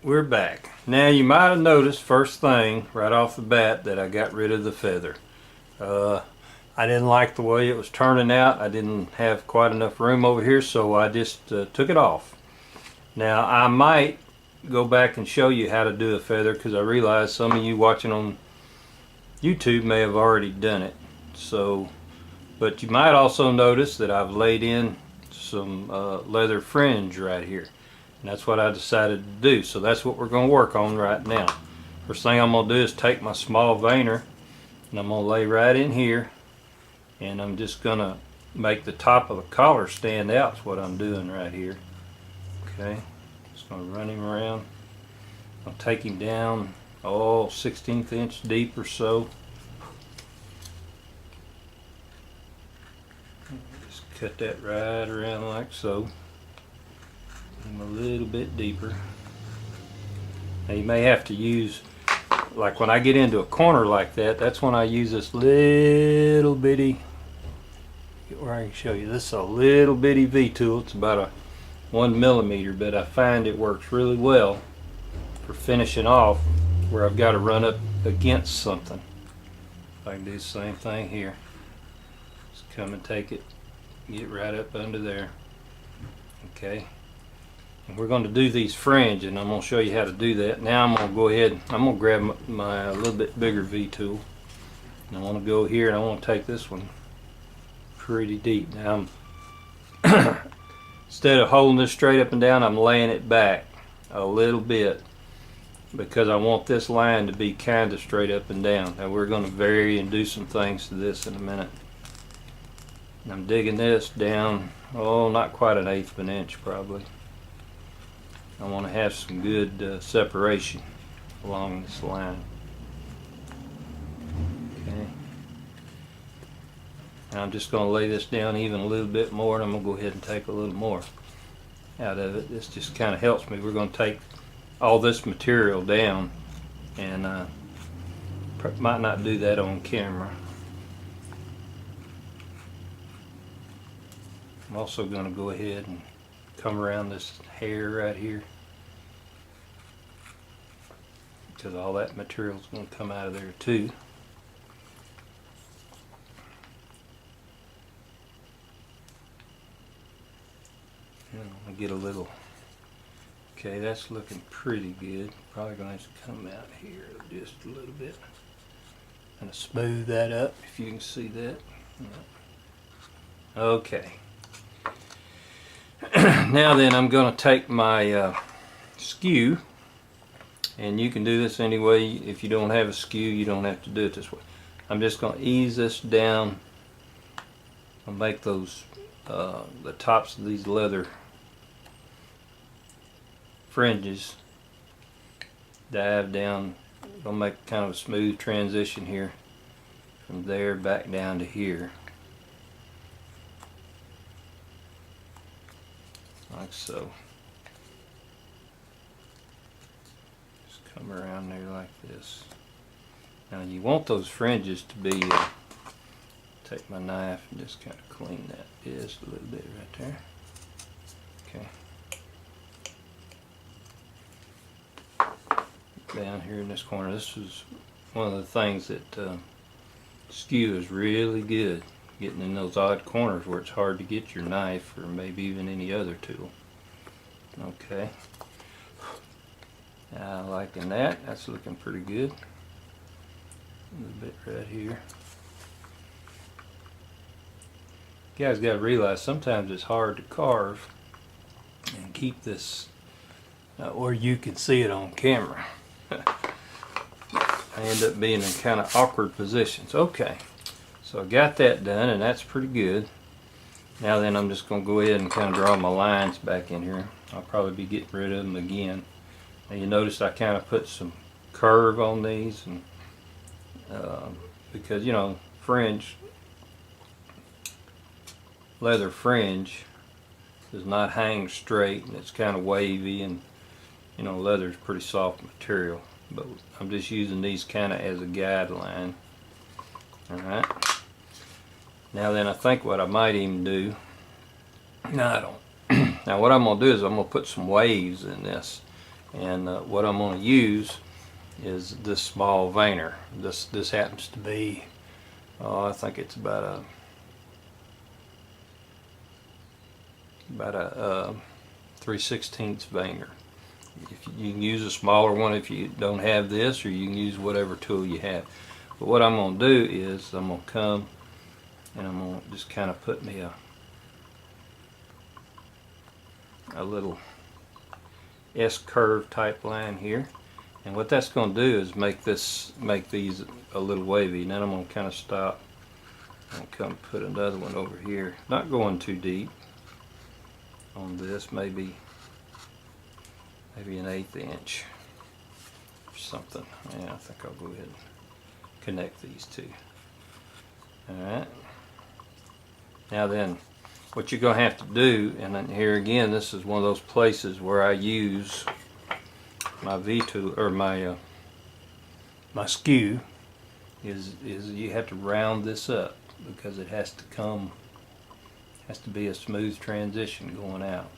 we're back. Now you might have noticed first thing right off the bat that I got rid of the feather. I didn't like the way it was turning out. I didn't have quite enough room over here, so I just took it off. Now I might go back and show you how to do a feather, because I realize some of you watching on YouTube may have already done it. So, but you might also notice that I've laid in some leather fringe right here. And that's what I decided to do. So that's what we're going to work on right now. First thing I'm going to do is take my small veiner and I'm going to lay right in here, and I'm just going to make the top of the collar stand out. Is what I'm doing right here. Okay, just going to run him around. I'll take him down 1/16 inch deep or so. Just cut that right around like so. A little bit deeper. Now you may have to use, like when I get into a corner like that, that's when I use this little bitty, where I can show you, this is a little bitty V-tool. It's about a 1 millimeter, but I find it works really well for finishing off where I've got to run up against something. I can do the same thing here. Just come and take it, get right up under there. Okay. And we're going to do these fringe, and I'm going to show you how to do that. Now I'm going to go ahead, I'm going to grab my little bit bigger V-tool. And I want to go here, and I want to take this one pretty deep. Now instead of holding this straight up and down, I'm laying it back a little bit, because I want this line to be kind of straight up and down. Now we're going to vary and do some things to this in a minute. And I'm digging this down, not quite 1/8 of an inch probably. I want to have some good separation along this line. Okay. And I'm just going to lay this down even a little bit more, and I'm going to go ahead and take a little more out of it. This just kind of helps me. We're going to take all this material down, and might not do that on camera. I'm also going to go ahead and come around this hair right here, because all that material is going to come out of there too. And I'm going to get a little, okay, that's looking pretty good. Probably going to come out here just a little bit and smooth that up, if you can see that. Okay. Now then, I'm going to take my skew, and you can do this anyway. If you don't have a skew, you don't have to do it this way. I'm just going to ease this down. I'll make those the tops of these leather fringes dive down. I'll make kind of a smooth transition here from there back down to here. Like so. Just come around there like this. Now you want those fringes to be, take my knife and just kind of clean that just a little bit right there. Okay. Down here in this corner, this is one of the things that skew is really good. Getting in those odd corners where it's hard to get your knife, or maybe even any other tool. Okay. Liking that. That's looking pretty good. A little bit right here. You guys got to realize sometimes it's hard to carve and keep this where you can see it on camera. I end up being in kind of awkward positions. Okay. So I got that done, and that's pretty good. Now then, I'm just going to go ahead and kind of draw my lines back in here. I'll probably be getting rid of them again. Now you notice I kind of put some curve on these, and because, you know, fringe, leather fringe does not hang straight, and it's kind of wavy, and you know, leather is pretty soft material. But I'm just using these kind of as a guideline. Alright. Now then, I think what I might even do, no I don't. Now what I'm going to do is I'm going to put some waves in this. And what I'm going to use is this small veiner. This happens to be, I think it's about a 3/16 veiner. If you can use a smaller one if you don't have this, or you can use whatever tool you have. But what I'm going to do is I'm going to come and I'm going to just kind of put me a little S-curve type line here, and what that's going to do is make these a little wavy. And then I'm going to kind of stop and come put another one over here, not going too deep on this, maybe an 1/8 inch or something. Yeah, I think I'll go ahead and connect these two. Alright, now then what you're going to have to do, and then here again, this is one of those places where I use my V-tool, or my skew, is you have to round this up, because it has to be a smooth transition going out.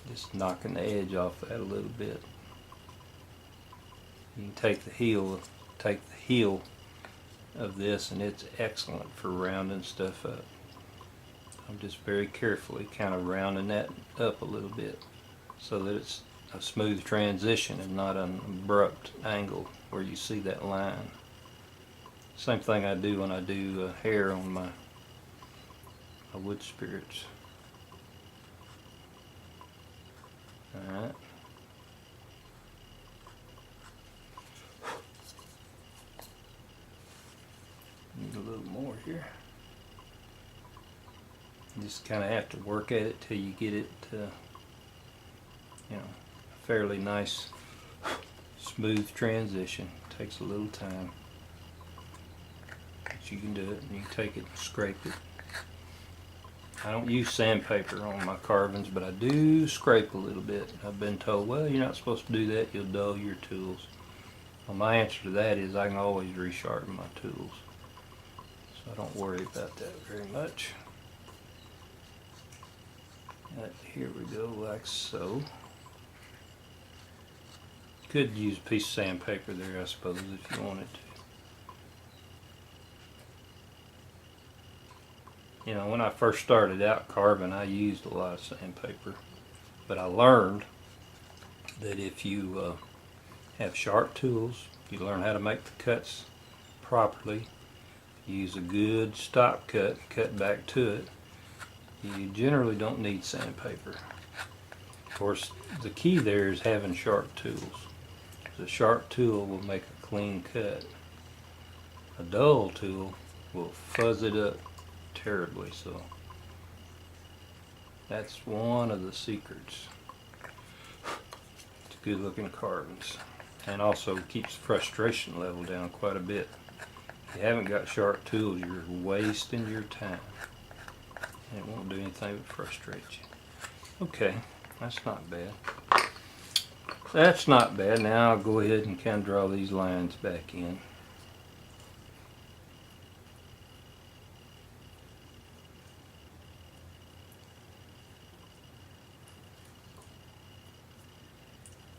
Just knocking the edge off that a little bit. You can take the heel of this, and it's excellent for rounding stuff up. I'm just very carefully kind of rounding that up a little bit so that it's a smooth transition and not an abrupt angle where you see that line. Same thing I do when I do hair on my wood spirits. Alright. Need a little more here. You just kind of have to work at it till you get it, a fairly nice, smooth transition. Takes a little time, but you can do it. And you can take it and scrape it. I don't use sandpaper on my carvings, but I do scrape a little bit. I've been told, well, you're not supposed to do that, you'll dull your tools. Well, my answer to that is I can always resharpen my tools, so I don't worry about that very much. Here we go, like so. Could use a piece of sandpaper there, I suppose, if you wanted to. You know, when I first started out carving, I used a lot of sandpaper, but I learned that if you have sharp tools, you learn how to make the cuts properly, use a good stop cut, cut back to it, you generally don't need sandpaper. Of course, the key there is having sharp tools. A sharp tool will make a clean cut. A dull tool will fuzz it up terribly, so that's one of the secrets to good looking carvings, and also keeps the frustration level down quite a bit. If you haven't got sharp tools, you're wasting your time. It won't do anything but frustrate you. Okay, that's not bad. That's not bad. Now I'll go ahead and kind of draw these lines back in.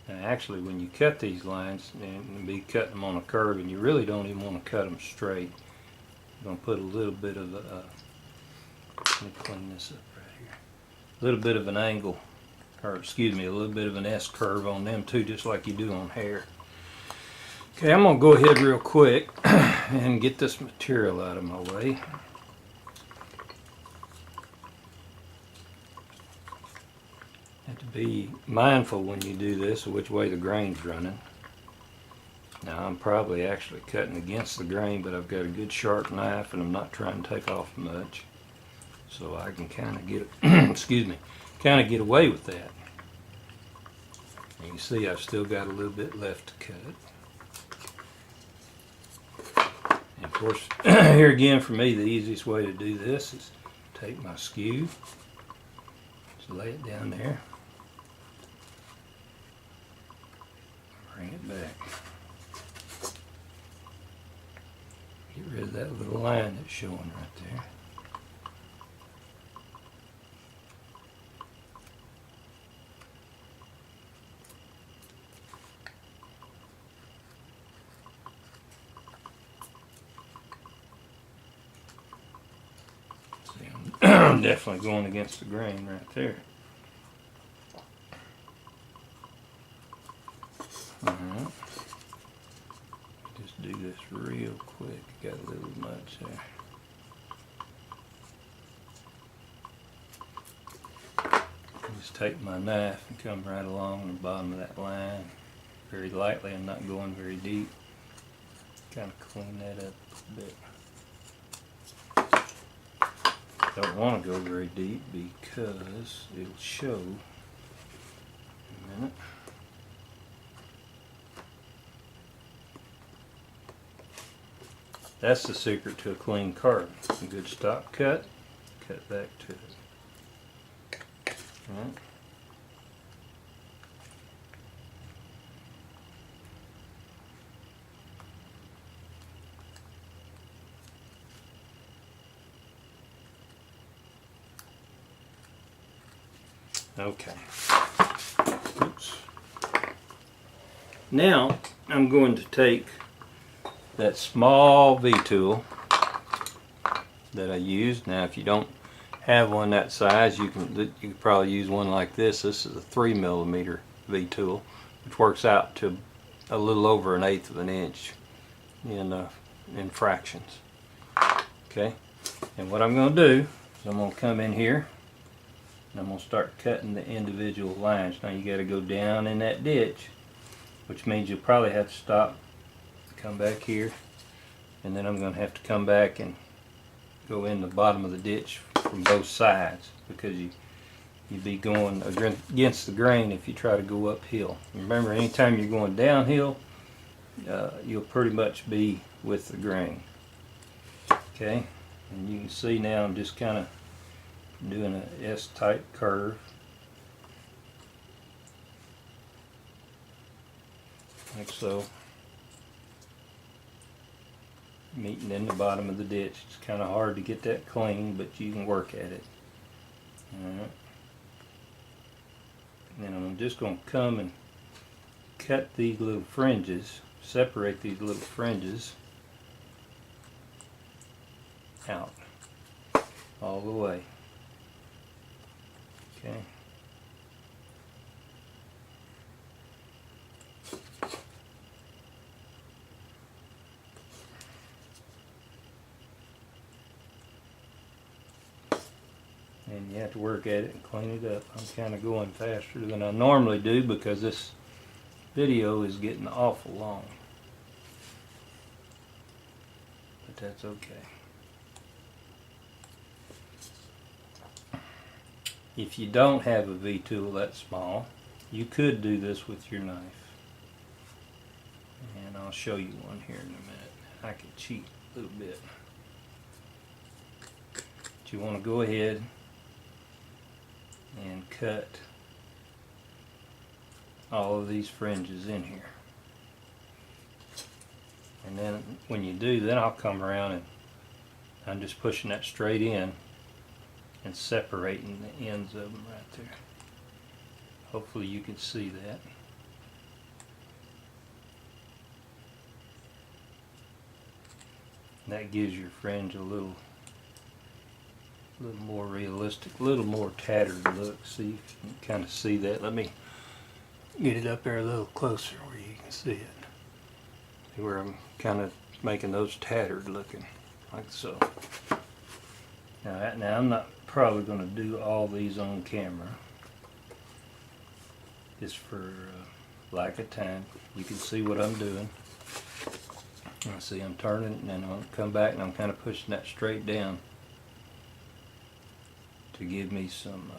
Now actually, when you cut these lines, and be cutting them on a curve, and you really don't even want to cut them straight. I'm going to put a little bit of let me clean this up right here. A little bit of an angle, or excuse me, a little bit of an S-curve on them too, just like you do on hair. Okay, I'm going to go ahead real quick and get this material out of my way. Have to be mindful when you do this of which way the grain's running. Now I'm probably actually cutting against the grain, but I've got a good sharp knife and I'm not trying to take off much. So I can kind of get, excuse me, kind of get away with that. You can see I've still got a little bit left to cut. And of course, here again for me, the easiest way to do this is take my skew, just lay it down there, bring it back. Get rid of that little line that's showing right there. Definitely going against the grain right there. Alright. Just do this real quick. Got a little much there. Just take my knife and come right along the bottom of that line very lightly. I'm not going very deep. Kind of clean that up a bit. Don't want to go very deep because it'll show in a minute. That's the secret to a clean carve. A good stop cut, cut back to it. Right. Okay. Oops. Now I'm going to take that small V-tool that I used. Now if you don't have one that size, you can probably use one like this. This is a 3mm V-tool, which works out to a little over 1/8 of an inch in fractions. Okay, and what I'm going to do is I'm going to come in here and I'm going to start cutting the individual lines. Now you got to go down in that ditch, which means you'll probably have to stop, come back here, and then I'm going to have to come back and go in the bottom of the ditch from both sides, because you'd be going against the grain if you try to go uphill. Remember, anytime you're going downhill, you'll pretty much be with the grain. Okay, and you can see now I'm just kind of doing an S-type curve. Like so. Meeting in the bottom of the ditch. It's kind of hard to get that clean, but you can work at it. Alright. And then I'm just going to come and cut these little fringes, separate these little fringes out all the way. Okay. And you have to work at it and clean it up. I'm kind of going faster than I normally do because this video is getting awful long. But that's okay. If you don't have a V-tool that small, you could do this with your knife. And I'll show you one here in a minute. I can cheat a little bit. But you want to go ahead and cut all of these fringes in here. And then when you do, then I'll come around and I'm just pushing that straight in and separating the ends of them right there. Hopefully you can see that. And that gives your fringe a little more realistic, a little more tattered look. See if you can kind of see that. Let me get it up there a little closer where you can see it. See where I'm kind of making those tattered looking, like so. Now I'm not probably going to do all these on camera, just for lack of time. You can see what I'm doing. And see, I'm turning and then I'll come back and I'm kind of pushing that straight down to give me some,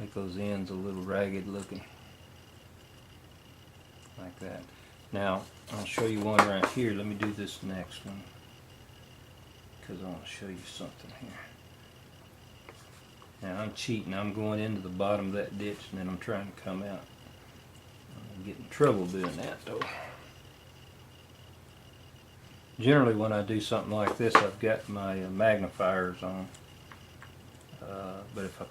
make those ends a little ragged looking, like that. Now I'll show you one right here. Let me do this next one, because I want to show you something here. Now I'm cheating. I'm going into the bottom of that ditch and then I'm trying to come out. I'm getting in trouble doing that though. Generally when I do something like this, I've got my magnifiers on. But if I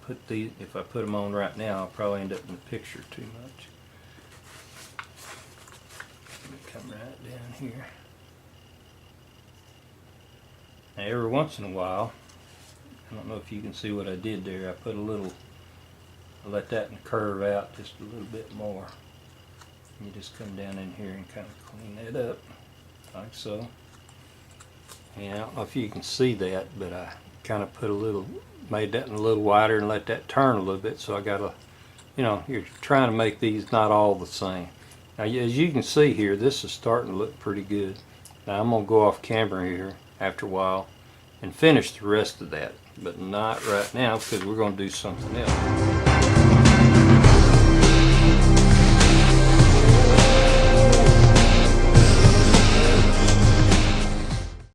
put them on right now, I'll probably end up in the picture too much. Let me come right down here. Now every once in a while, I don't know if you can see what I did there, I put a little, I let that curve out just a little bit more. You just come down in here and kind of clean that up, like so. And I don't know if you can see that, but I kind of put a little, made that a little wider and let that turn a little bit, so I got a, you know, you're trying to make these not all the same. Now as you can see here, this is starting to look pretty good. Now I'm going to go off camera here after a while and finish the rest of that, but not right now because we're going to do something else.